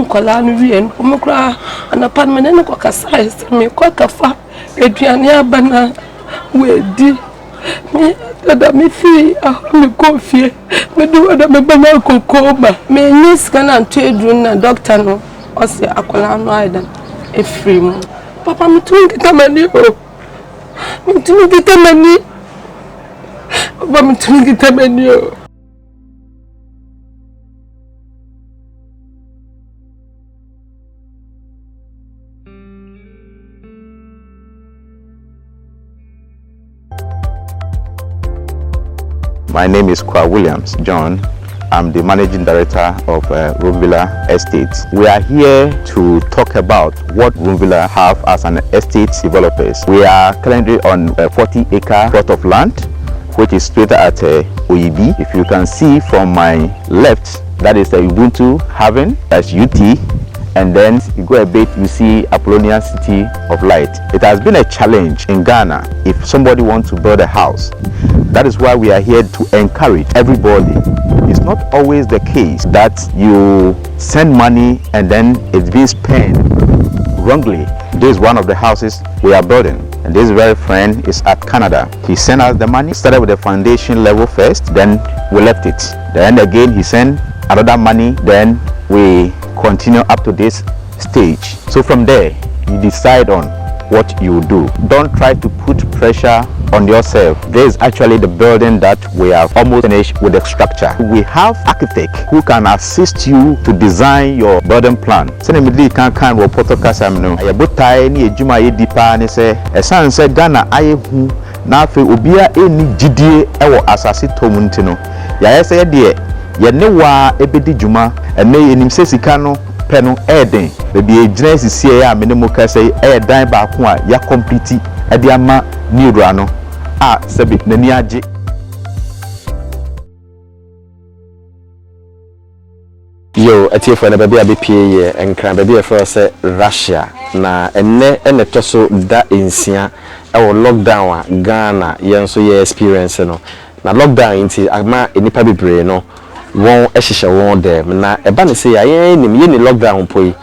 Nkola no wie no mokra anapan me ne kwa kasa me kwa kafa aduane abana wedi me da me fi me kofie me do da me bana kokoba me nis kana nto edun na doctor no o se akola no aida efrim papa me tun kitamani o me tun kitamani papa me tun kitamani o. My name is Kwa Williams John. I'm the managing director of Roomvilla Estates. We are here to talk about what Roomvilla have as an estate developers. We are currently on a 40-acre plot of land, which is situated at Oyibi. If you can see from my left, that is the Ubuntu Haven, that's UT. And then you go a bit, you see Apollonia City of Light. It has been a challenge in Ghana if somebody wants to build a house. That is why we are here to encourage everybody. It's not always the case that you send money and then it's being spent wrongly. This is one of the houses we are building. And this very friend is at Canada. He sent us the money, started with the foundation level first, then we left it. Then again he sent another money, then we continue up to this stage. So from there, you decide on what you do. Don't try to put pressure on yourself. This is actually the building that we have almost finished with the structure. We have architects who can assist you to design your building plan. Send me can wo potokasam no. Ayabotai ni ejuma ye dipa ni se esan se Ghana ayehu na afi obia eni gidie ewo asase tomunti no. Ya yese de ye ne wa ebedi juma ene enim se sika no pe no eden bebi ejina sisi ya me ne mo ka sei dan ba ko a ya complete e de ama ni ura no a sebi nani age. Yo atiefo na baby abepie ye enkran baby efo se Russia na ene toso da ensia e wo lockdown a Ghana yenso ye experience no na lockdown inti ama enipa bebre no won ehihye won dem na eba ne se ya ye ni lockdown poi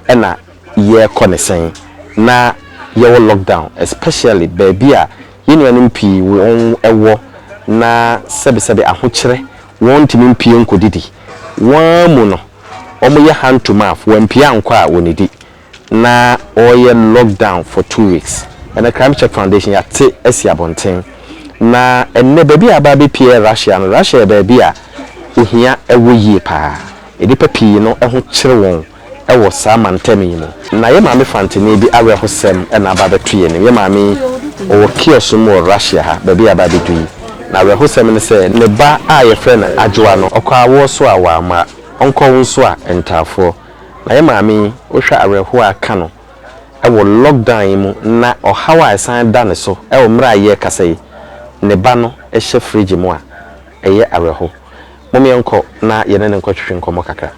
e na ye konesen na ye wo lockdown especially baby a yeni anim pi won ewo na sebe ahokyere won timi mpie nkodidi won mu no omo ye hand to mouth won pia nkwa wonidi na oye lockdown for 2 weeks and the Crime Check Foundation ya te esi abonten na enne baby aba be pie Russia baby a ohia ewo yie pa edipa pii no eho kyere won ewo saa mantemi mu na ye maame fantene bi awe hosem na aba betuye ne ye maame o kioso mu Russia ha baby aba betuyi na awe hosem ne se ne ba a ye frɛ na adwoa no okwa wo so a wa ma onko wo so a entafo na ye maame o hwa awe ho aka no ewo lockdown mu na ohawa asan da ne so ewo mra ye kasai ne ba no ehye fridge mu a eye awe ho Mummy uncle na yenene nkotwetwe nkomo kakra.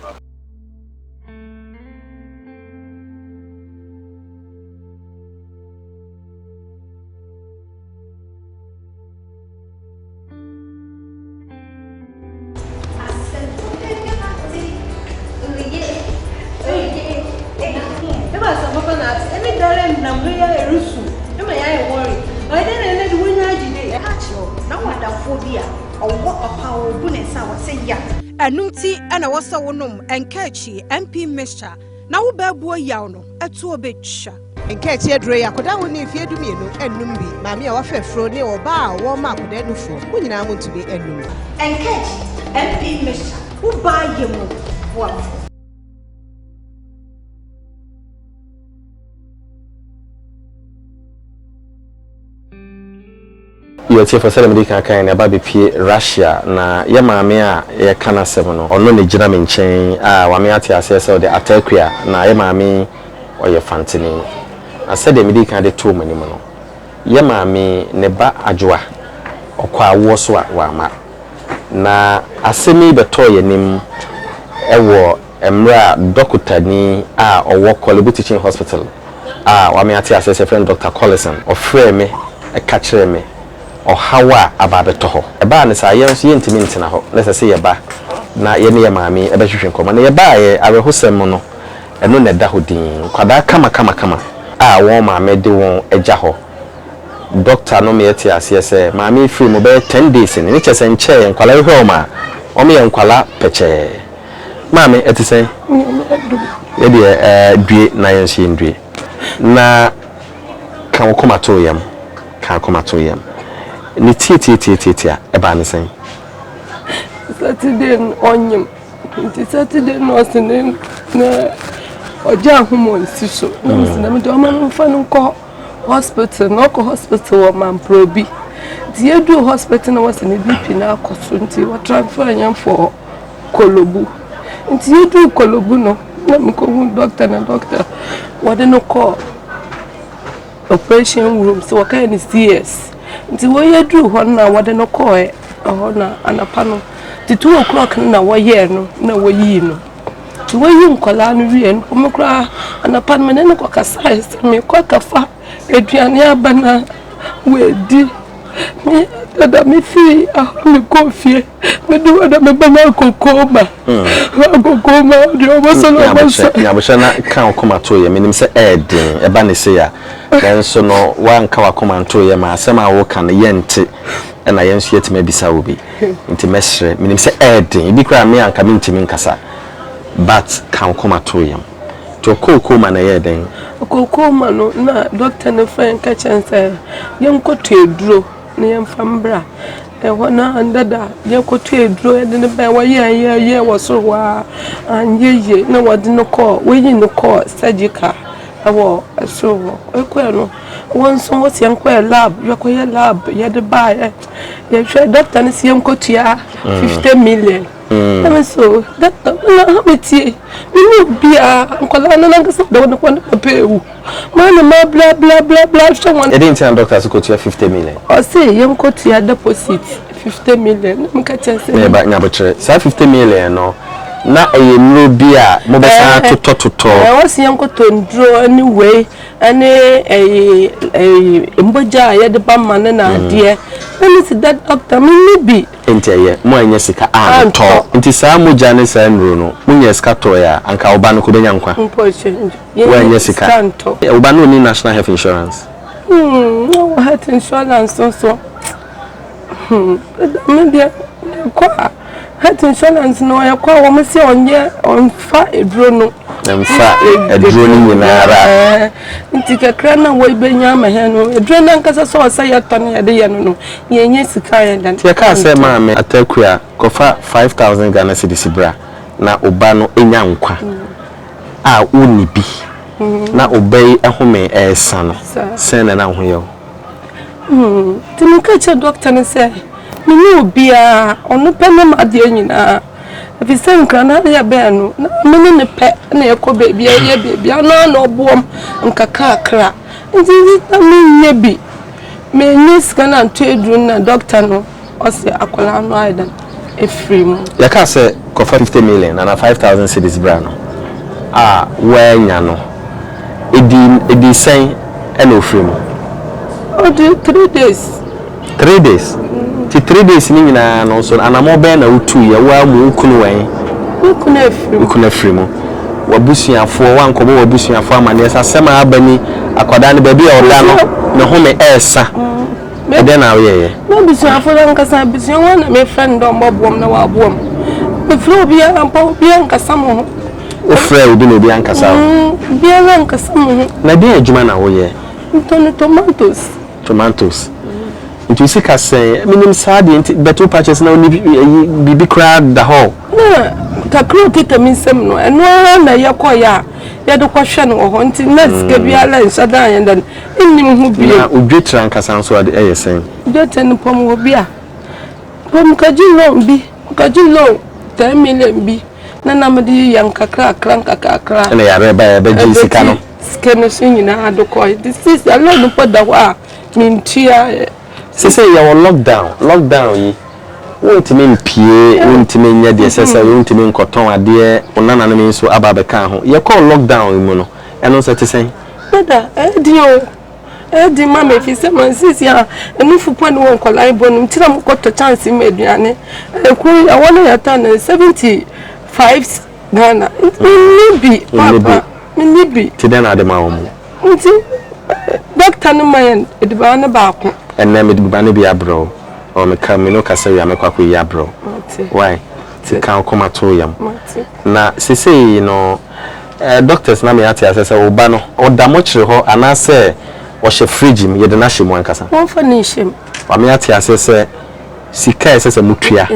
Anunti ana wasa wonum enkachi MP Mr. na wo babuo yaw no eto obetwa enkachi adro ya koda woni fie dumienu enum bi maami a wafefro ne oba a wo ma koda nufo wunyina mo ntube enum enkachi MP Mr. wo ba yemu wo Yo tiefo sele medi kan na ba be pie Russia na ye maame a ye kana sem no ono ne gina me nchen a wa me ate ase se de atakua na ye maame oye fantini na se de medi kan de to mani mo no ye maame ne ba adwoa okwa wo so wa ma na asemi beto ye nim ewo emra doctor ni a owo Kolebu Teaching Hospital a wa me ate ase se friend Dr. Collison ofre me e ka kire me o hawa ababeto ho eba ne sa yenso yentimi ntina ho na se ye ba na ye ne ye maami ebe hwehwe nkoma na ye ba ye awehosem no eno na da hodin kwada kama a won ma me de won agya ho doctor no me yeti ase se ma me free mo be 10 days ni che se nche nkwala hwe o ma o me nkwala peche ma me etise e de due na yen shi ndue na kan ko mato yam ni tie e ba ne sen Saturday onyem nti Saturday no sene na oja hormone siso na me do man fa no ko hospital no ko hospital wo man probi ti edu hospital na wasene BP na akoso nti wa transfer anyam for Kolobu nti edu Kolobu no na me ko hu doctor wade no ko operation room so waka ni CS nti wo yedu ho na wade no ko ho na anapa no ti 2 o'clock na wo ye no na wo yi no ti wo yi nkola no wie no mo kra anapa me ne ko kasa me ko kafa eduane abana we di me dada me fi me ko fie me do wada me bana kokoma de o so no ya bo na kan koma to ye menim se edin e ba ne se ya enso no wan ka wa koma to ye ma asema wo kan ye nte na yenso yetime bisa wo bi nti mesre menim se edin bi kra me anka me ntimi nkasa but kan koma to ye to kokoma na ye den kokoma no na doctor ne fa nka chense yenko to eduro na yemfambra wana andada yekoto eduro edene ba wa ye wo so wa anyeye na wade no ko weyi no ko surgical awo so ekwe no wonso wo sian ko lab yekoye lab ye de ba ye hwe doctor ne siam ko tua 50 million na so doctor na hameti ni bia nkola na ngasa da wona ko na papewu mana ma bla bla bla bla so won e didn't tell doctor ko tua 50 million o say yem ko tua deposit 50 million mka chese ne ba nya botire sa 50 million no na eyemro bia mo be sa toto o si yem ko tondro anyway ane mboja ya de ba man na de ani si that doctor me bi entiye mo anya sika to nti sa moja ne sa nro no munya sika to ya anka oba no ko benya nkwa wo anya sika oba no ni national health insurance no health insurance so me dia kwa health insurance no ya kwa wo me se onye onfa eduro no mfa eduro ni nyinara nti kakra na wo ibenya ma he no eduro na nkasa so sa ya ton ya de ya no yenye sika ya dan ti ka se ma me atakua kofa 5000 Ghana cedis bra na oba no enya nkwa a woni bi na obey ehome esa no se na ho ye ti me ka che doctor ne se me no bia onu pe na ma de nyina if you say nkra na ya be no na me ne pe na ye ko be bia ye be bia no obuom nkaka akra nti me nye bi me nis kana to edu na doctor no o se akola no aidan e free mu ya ka se ko 50 million na 5000 cedis bra no wa nya no edi sen e no free mu o do 3 days 3 days ti 3 days ni nyina no so anamo be na utu ye wa mu kunu wen ukuna free mu wabusuafo wankobo wabusuafo amane esa sema abani akwada ne baby oda no ne home esa e den na ye no busuafo dan kasa busuan wana me friend do mbobom na wa boom me fro bia ampa bia nkasa mo o frɛ obi no bia nkasa bia nkasa mo na bia adwuma na wo ye tomatoes nti sika sɛ minim saade nti beto purchase na bibi kra da ho na kakro kita minsem no eno na yakoya ya de kwhwe no ho nti na sika bia la nsada yan dan ennim hu bia na odwetra nkasa so ade eyesen dwetra pom ho bia pom kajilo bi 10 million bi na namdi yan kakra kranka na ya ba ji sika no sika no nyina adoko this is a lot no poda wa mintia sese ya lockdown yi wontimi mpie wontimi nya de sese wontimi nkoton ade onana no mi so ababeka ho ye call lockdown mu no eno se tesen bada edi mama fi se man sisi ya enu fupo ni won kola ibonu tira mo koto chance me aduane eku awona ya ta na 75 Ghana maybe papa Minibi. Today na de ma wo mu. Nti doctor no man ediba na baako. Enne me ediba na bi abro. O me ka me no ka se ya me kwakọ yi abro. Why? Ti kan koma to yam. Na sese no doctors na me ati asese wo ba no o da mo kire ho ana se o hye fridge mi ye de na hye mo ankasa. Won fa ni hye. Wa me ati asese sika esese mutua.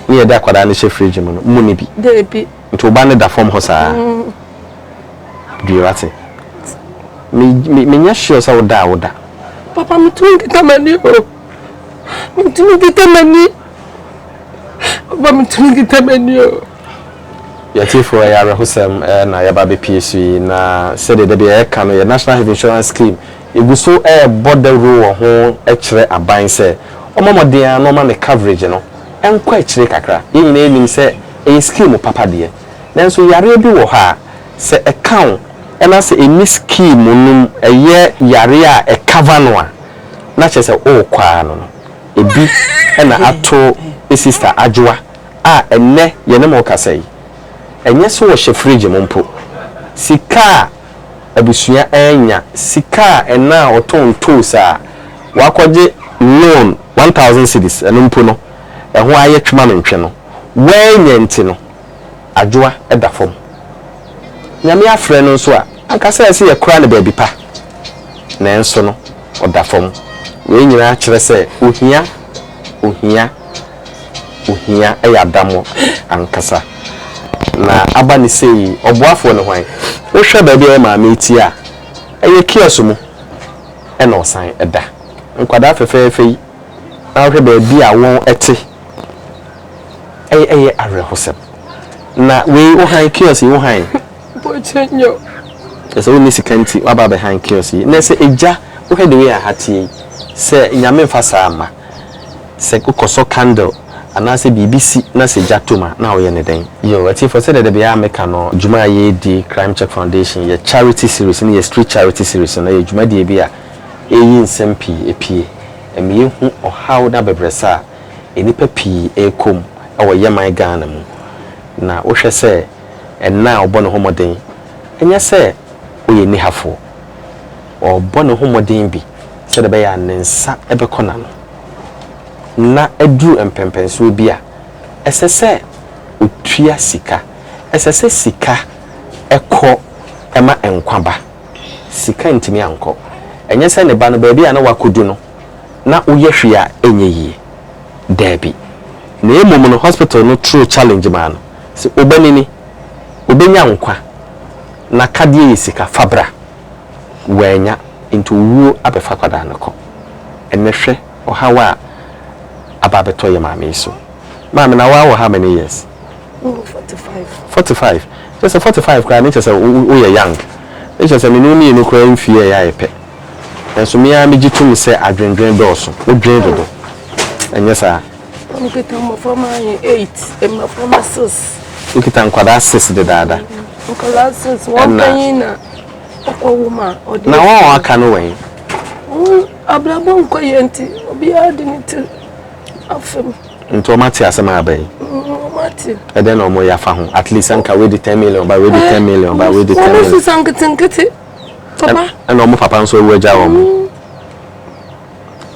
Ni ye da kwada na hye fridge mo no mu ni bi. De bi. Nti wo ba ne da form ho saa. Biwate. Me nya sure sa wo da. Papa me tun kita mani o. Me tun kita mani. Papa me tun kita mani o. Yatifo ya rehusem na yaba be PSU na said de be ka no National Health Insurance Scheme iguso border rule ho kire aban se omomodea no ma ne coverage no enkwa kire kakra yin na enim se scheme papa de nanso yare bi wo ha se account ena se eni scheme num eye yare a cover no a na che se o kwa no ebi ena ato sister Ajwa a enne ye ne mo kasai enye so wo hye fridge mompo sika abusua enya sika ena oton tosa wakoje loan 1000 cedis enumpo no eho aye twema no ntwe no wenya nti no Ajwa eda fom nyame afre no so a ankasa ese ye kura ne ba bi pa na enso no oda fom we nyina kire se ohia eyadamo ankasa na abani sei oboafo ne hwan wo hwe ba bia ma meti a eye kioso mu e na osan eda nkwada fefefe yi na hwe ba bia won ete eye arehosem na we wo han kioso wo han Bochenyo ese wo ni sikanti waba be han kioso yi na se eja wo hwe de we ahati se nyame mfa sama se kokoso candle anase BBC na se jatoma na oye ne den yo ati for say de bia meka no juma ye di Crime Check Foundation ye charity series ni ye street charity series na ye juma di bia eyi nsempi epie emi hu ohaw da bebresa enipa pi ekom awo ye man Ghana mu na wo hwe se enna obo no homoden enya se oye ni hafo obo no homoden bi se de be ya nensa ebekona no na edru empempenso bia esese otua sika esese sika ekọ ema enkwaba sika ntimi anko enye se ne ba no ba bia na wakodu no na uyehwe a enye yi dabi na emom no hospital no true challenge man se obanini obenya nkwa na kadie sika fabra wanya into wuo abefa kwada nko enehwe ohawa ababeto ye mama so mama na wa how many years 45 just 45 kwa nature say we young nature say me ni no kra mfie ya epe enso me ya megitum say adwendwen doso odwen dodo enye sa Nkita mo forma 8 and my forma 6 ukita nkwada 6 de dada nkwada 6 one penny na okowuma odi na wa aka no wen abrabo nkoyenti obi adiniti afem nto mate asema abai mate eden no mo ya fa ho at least anka we di 10 million ba we di 10 million ba we di 10 million sanketenkete papa no mo papa nso we ja wo mo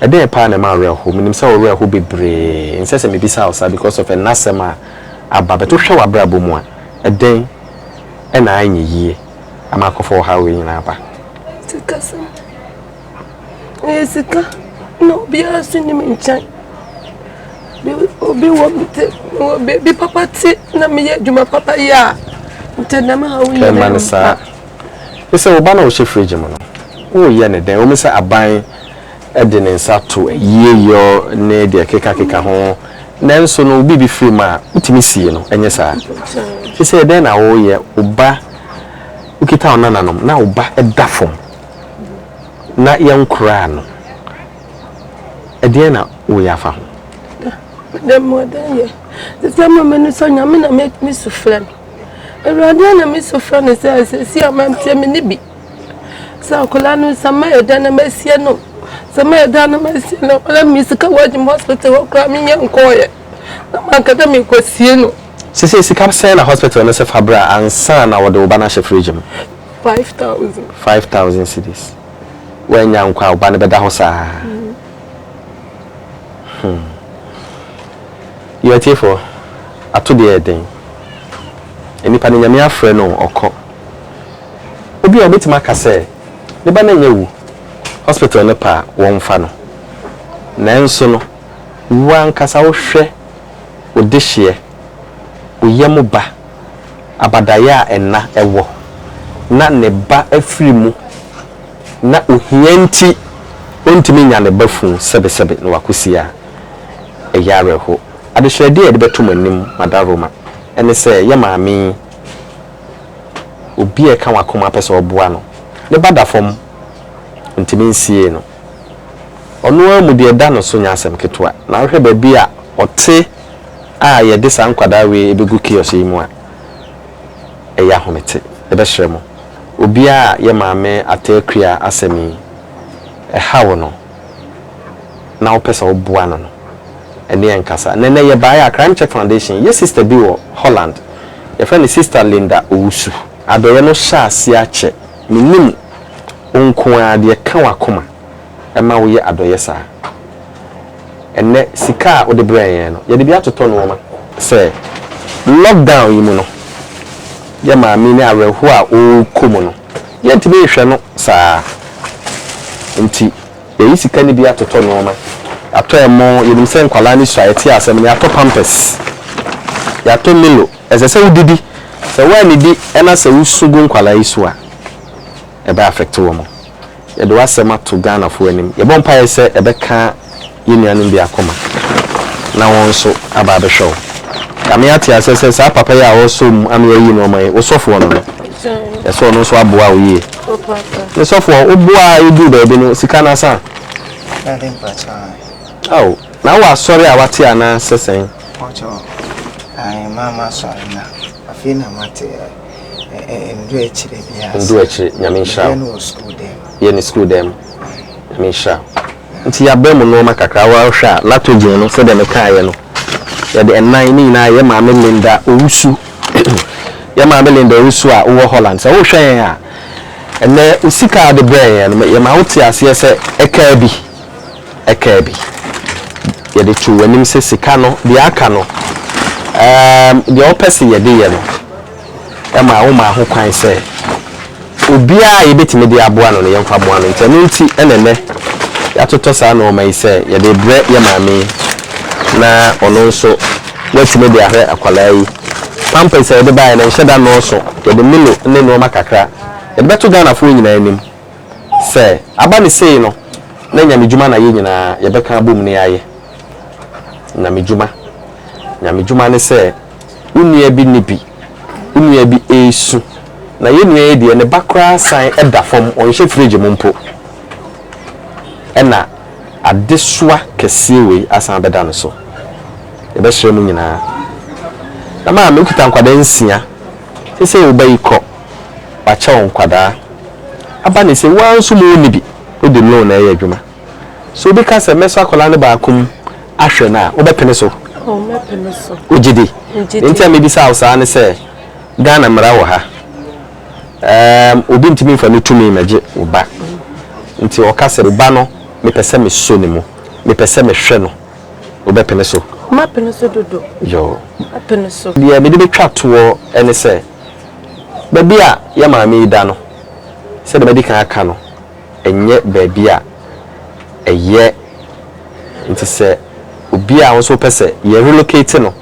eden pa na ma re ho minim se wo re ho bebre nsese me bisa osa because of a nasema ababeto hwe wa brabo mu a eden na anyi yie amakofo ha we nyina ba tikasa sika no bia sini menchan obi wo bi papa ti na me adwuma papa ya ntenama ha woni man sa ese wo ba na wo hye fridge mu no wo ye ne den wo me sa aban ede ne nsa to yie yo ne de keka ho nanso no obi bi free ma utimi sie no enye sa ese den na wo ye oba ukita onananom na oba edafom na yankura no ede na wo ya fa ho de modern ye se mama no so nyame na make me sufran erade na me sufran se si amamte me ni bi sa kola no sama eda na masie no sama eda na masie no ola mi sika wajim hospital wo kra me nkoye na mankata me kosie no se sika se na hospital no se fabra ansa na wo de wo ba na she fridge mu 5,000 cedis. When young crowd ban better house. You are here for a 2 day thing. Any panina friend or co. Obi a bit macase. The banana hospital nepa one fano. Nanso no wan kasa wo hwe odehye oyemu ba abadaya enna ewo na ne ba afiri mu na ohianti ontimi nya ne bafu sebe no wakosia eyare ho adehwede e de betum anim madaroma ene se ye maami obi e kan wakoma pese oboa no ne bada fom ontimi nsie no onu amu de da no so nya asem ketwa na hwe ba bi a ote a ye de san kwada we ebegu kioso yimu a eya homete ebe hwemo obi a ye maame atakria asemi hawo no na opesa oboa no ene enkasa nene ye ba ya Crime Check Foundation ye sister bi wo Holland ye friend sister Linda Owusu adoye no sha si ache minim onko ade ka wakoma ema wo ye adoye sa ene sika o de brain no ye de bia toto no ma se lockdown yimu no ye ma mi ni awehu a o komo no ye ntime hwe no sa nti ye sika ni bia toto no ma ato emo ye nim se nkwala ni society asem ni ato pampers ya to milo ese se udidi se wa ni di ena se usugu nkwala isu a e ba affect wo mo ye do asema to Ghana fo anim ye bon paye se e be ka yenuanu bi akoma na won so aba be show kame ati asese sa papa ya wo so anu yi no mai wo sofo no e so no so aboa wo yi o papa e sofo oboa edu ba bi no sika na sa na dem pacha oh na wa sorry a wate ana sesen ocho ai mama sorry na afina mate ndu echire bia ndu echire nyame nsha ye ni school dem nyame nsha nti ya bemu no makakra wa hwa latogen no se de mekaye no ya de ennan ni na ye maame Linda Owusu ye maame Linda Owusu a wo Holland se wo hwen a ene usika de brain no ye ma wote ase se eka bi ye de tu wanim se sika no de aka no de opese ye de ye no e ma wo ma ho kwan se obia ye betime de aboa no ye mfa boa no nti enene ya toto sa no mai se ye de bre ye maame na ono so watime de ahwe akwala yi pampers e de bae na nheda no so ye de milo ne no makakra ye de beto Ghana fo nyina anim se aba ne sei no na nyamedjuma na ye nyina ye beka bom ne yaye na nyamedjuma ne se unua bi nibi unua bi esu na ye nua ye de ne bakra san eda fom onhye fridge mumpo ena adesua kese we asan beda no so e be hye mu nyina na ma me kuta nkwada nsia sese wo bayi kɔ wa cha won kwada aba ne se wanso mu ni bi o de no na ye adwuma so bi ka se meso akola ne ba kum ahwe na wo be pene so o me pene so o jidi ntia me bi sa usa ne se Ghana mra wo ha obi ntimi mfa ne tumi maje wo ba nti o ka se ba no me pese me so ne mu me pese me hwe no wo be pene so ma pene so dodo yo apene so dia me de betwa to ene se ba bia ya ma me da no se de medical aka no enye ba bia eye nti se obi a won so pese ye relocate no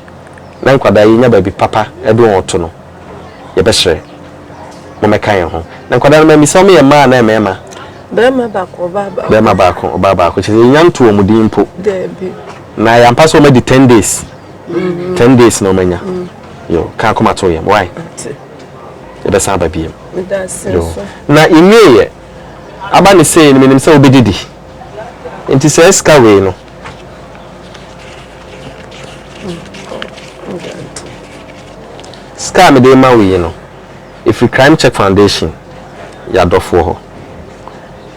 na nkwada ye nya ba bi papa e be won to no ye be hye mo me kan ho na nkwada no ma mi so me ye ma na emema bema ba ko baba ko cheze nyanto mu dimpo debi na ya mpaso ma di 10 days 10 days no manya yo ka kuma to yem why e be sa ba biem na imiye aba ne sei ni nim se obedidi enti se ska we no ska me de ma we no if you Crime Check Foundation ya dofo ho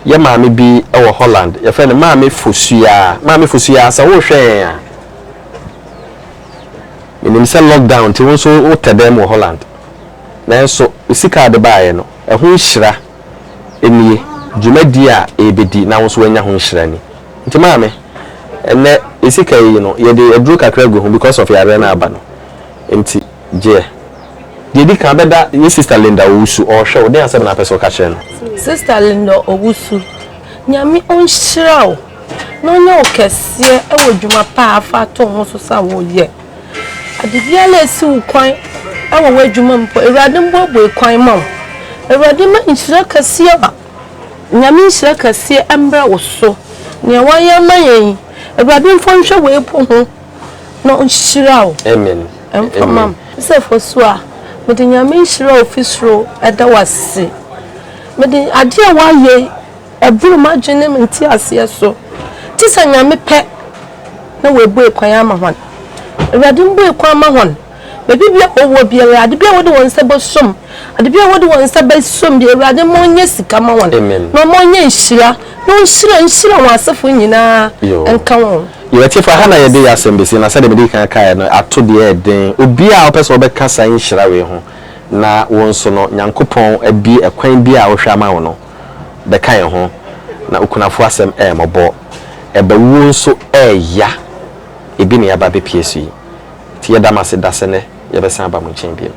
ye maame bi e wo Holland ye fe ne maame fosua sa wo hwe ya minim se lockdown ti won so wo tedem wo Holland na so usika de baaye no ho nhyira enie dwumadi a ebedi na wo so wanya ho nhyira ni nti maame ene esika yi no ye de eduru kakra go ho because of yare na aba no nti je di kan beda ye sister Linda Owusu o hwe wo den asem na person ka kire no sister Linda Owusu nyame on hyira o no nya okese e wo dwuma pa afa to ho so sa wo ye adibia la esi wo kwan e wo wadwuma mpo ewrade mbobo kwan ma ewrade ma nhyira kase ba nyame nhyira kase embra wo so ne wanya mayen ewrade mfonhwe wo epo ho no nhyira o amen mam se foso a mede nyame nhyira ofisro eda wase mede ade a waye eburu madwene menti ase so tisa nyame pe na we bu ekwan ama hon ewrade mbu ekwan ama hon bebi bia owo bia ade bia wode won se bosom ade bia wode won se besom bia ewrade mo nya sika ma won no mo nya nhyira no nhyira wasefo nyina enka won yɛte fa hana yɛde yɛ asɛmbesi na sɛ de mede kan kae no ato de eden obi a opɛ sɛ obɛka sa nhyira we ho na won so no nyankopɔn abi ekwan bi a wo hwa ma wo no bɛka yɛ ho na okunafo asɛm mɔbɔ ɛbɛwu nso ya ebi ne yaba be piesu ti yɛda mase dasene yɛbɛsan ba mo nkyɛn biem